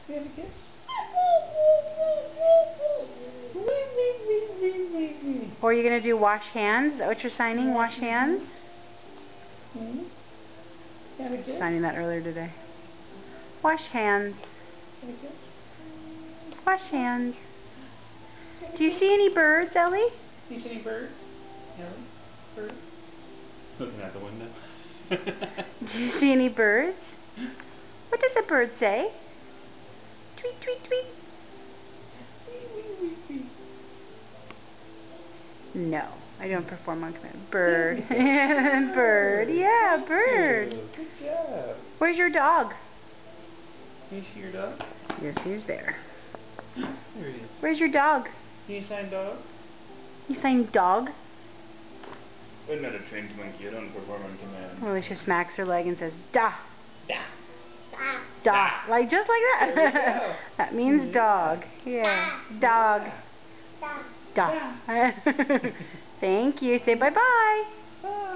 You have a kiss? Or are you going to do wash hands? Is that what you're signing? Wash hands? You have a kiss? Signing that earlier today. Wash hands. Have a kiss? Wash hands. Do you see any birds, Ellie? Do you see any birds? Ellie? Bird? Looking out the window. Do you see any birds? What does a bird say? Tweet, tweet, tweet. No, I don't perform on command. Bird. Bird. Yeah, bird. Good job. Where's your dog? Can you see your dog? Yes, he's there. There he is. Where's your dog? Can you sign dog? You saying dog? I'm not a trained monkey. I don't perform on command. Well, she smacks her leg and says, da. Da. Da. Like, just like that. There we go. That means dog. Yeah. Dog. Da. Thank you. Say bye-bye. Bye.